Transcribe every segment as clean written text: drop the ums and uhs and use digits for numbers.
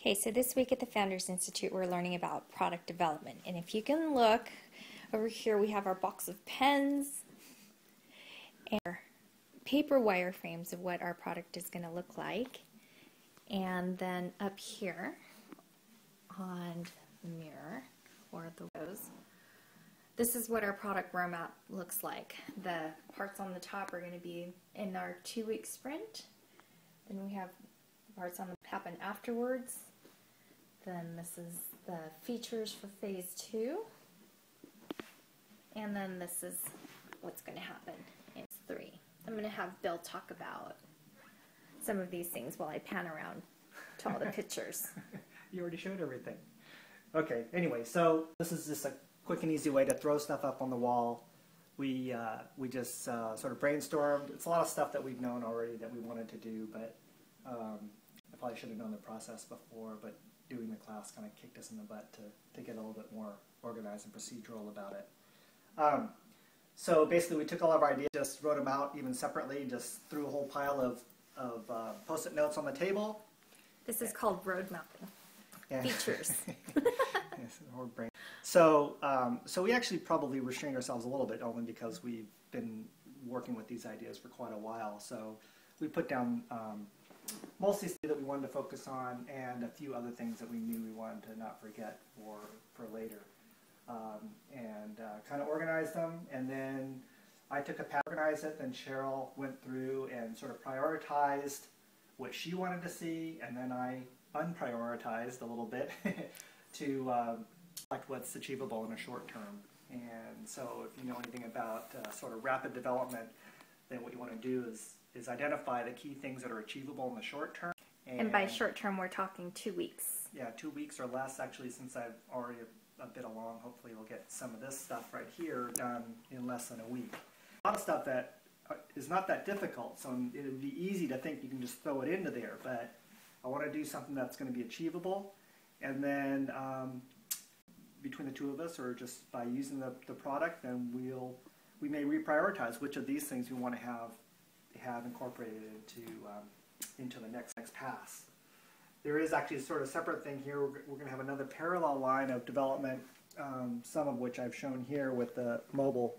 Okay, so this week at the Founders Institute we're learning about product development, and if you can look over here we have our box of pens and our paper wireframes of what our product is going to look like, and then up here on the mirror or the windows, this is what our product roadmap looks like. The parts on the top are going to be in our 2-week sprint. Then we have the parts on the happen afterwards. Then this is the features for phase 2. And then this is what's going to happen in 3. I'm going to have Bill talk about some of these things while I pan around to all the pictures. You already showed everything. Okay, anyway, so this is just a quick and easy way to throw stuff up on the wall. We just sort of brainstormed. It's a lot of stuff that we've known already that we wanted to do, but I probably should have known the process before, but doing the class kind of kicked us in the butt to get a little bit more organized and procedural about it. So basically we took all of our ideas, just wrote them out even separately, just threw a whole pile of Post-it notes on the table. This is called road mapping. Yeah. Features. Yes, or brain. So we actually probably restrained ourselves a little bit, only because we've been working with these ideas for quite a while. So we put down mostly stuff that we wanted to focus on, and a few other things that we knew we wanted to not forget for later, and kind of organized them. And then I took a path, organized it. Then Cheryl went through and sort of prioritized what she wanted to see, and then I unprioritized a little bit to select what's achievable in a short term. And so if you know anything about sort of rapid development, then what you want to do is identify the key things that are achievable in the short term. And by short term we're talking 2 weeks. Yeah, 2 weeks or less. Actually, since I've already a bit along, hopefully we'll get some of this stuff right here done in less than a week. A lot of stuff that is not that difficult, so it would be easy to think you can just throw it into there, but I want to do something that's going to be achievable, and then between the two of us, or just by using the product, then we may reprioritize which of these things we want to have incorporated into the next pass. There is actually a sort of separate thing here. We're going to have another parallel line of development, some of which I've shown here with the mobile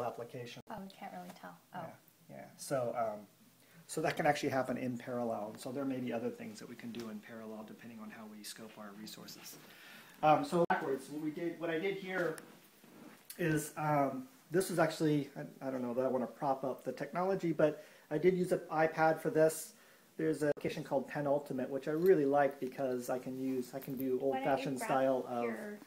application. Oh, we can't really tell. Oh. Yeah. So that can actually happen in parallel. And so there may be other things that we can do in parallel depending on how we scope our resources. So backwards, what I did here is, this is actually, I don't know that I want to prop up the technology, but I did use an iPad for this. There's an application called Penultimate, which I really like because I can do old-fashioned style of your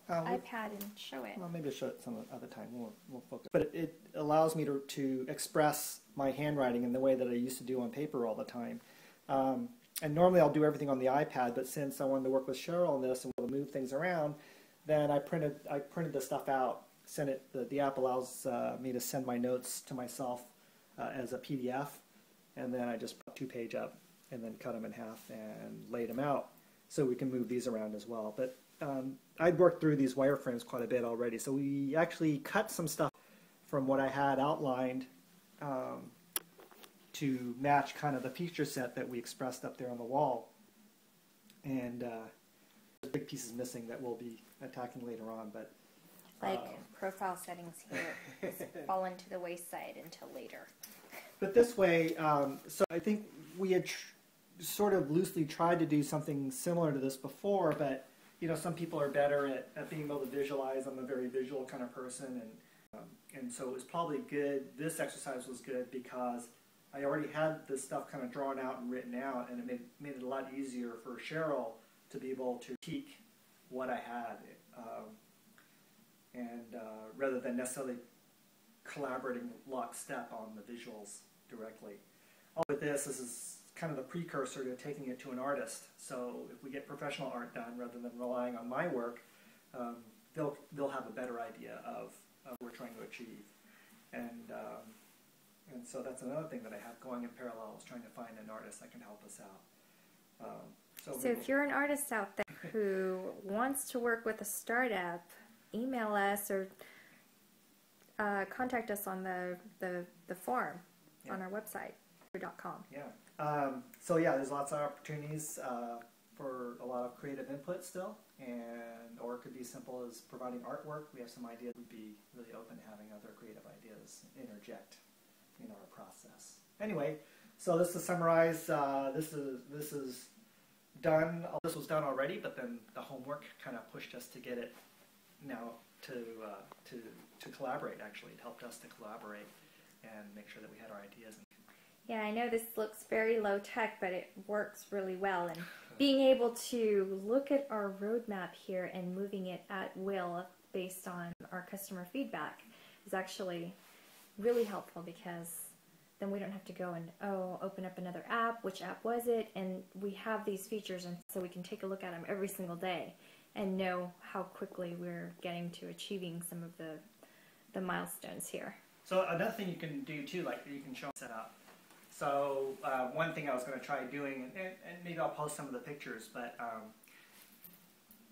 iPad and show it. Well, maybe I'll show it some other time. We'll focus. But it allows me to express my handwriting in the way that I used to do on paper all the time. And normally I'll do everything on the iPad, but since I wanted to work with Cheryl on this and move things around, then I printed the stuff out. Sent it. The app allows me to send my notes to myself as a PDF, and then I just put 2-page up and then cut them in half and laid them out so we can move these around as well. But I'd worked through these wireframes quite a bit already, so we actually cut some stuff from what I had outlined to match kind of the feature set that we expressed up there on the wall. And there's big pieces missing that we'll be attacking later on, but profile settings here fall into the wayside until later. But this way, so I think we had sort of loosely tried to do something similar to this before, but you know, some people are better at being able to visualize. I'm a very visual kind of person, and so it was probably good. This exercise was good because I already had this stuff kind of drawn out and written out, and it made it a lot easier for Cheryl to be able to critique what I had, rather than necessarily collaborating lockstep on the visuals directly. With this is kind of the precursor to taking it to an artist. So if we get professional art done rather than relying on my work, they'll have a better idea of what we're trying to achieve. And so that's another thing that I have going in parallel, is trying to find an artist that can help us out. So if you're an artist out there who wants to work with a startup, email us or contact us on the forum on our website, .com. Yeah. So yeah, there's lots of opportunities. for a lot of creative input still, or it could be simple as providing artwork. We have some ideas. We'd be really open to having other creative ideas interject in our process. Anyway, so this to summarize, this is done. This was done already, but then the homework kind of pushed us to get it now to collaborate. Actually, it helped us to collaborate and make sure that we had our ideas. Yeah, I know this looks very low tech, but it works really well. And being able to look at our roadmap here and moving it at will based on our customer feedback is actually really helpful, because then we don't have to go and, open up another app. Which app was it? And we have these features, and so we can take a look at them every single day and know how quickly we're getting to achieving some of the milestones here. So another thing you can do too, like you can show set up. So one thing I was going to try doing, and maybe I'll post some of the pictures, but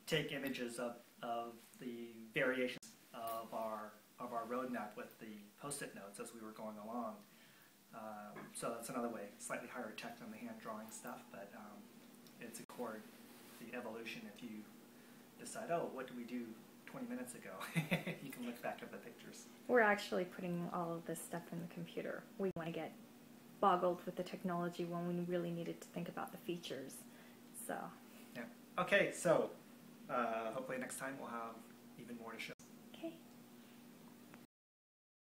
take images of the variations of our roadmap with the Post-it notes as we were going along. So that's another way, slightly higher tech than the hand drawing stuff, but it's a core, the evolution. If you decide, what did we do 20 minutes ago? You can look back at the pictures. We're actually putting all of this stuff in the computer. We want to get boggled with the technology when we really needed to think about the features. So. Yeah. Okay, so hopefully next time we'll have even more to show.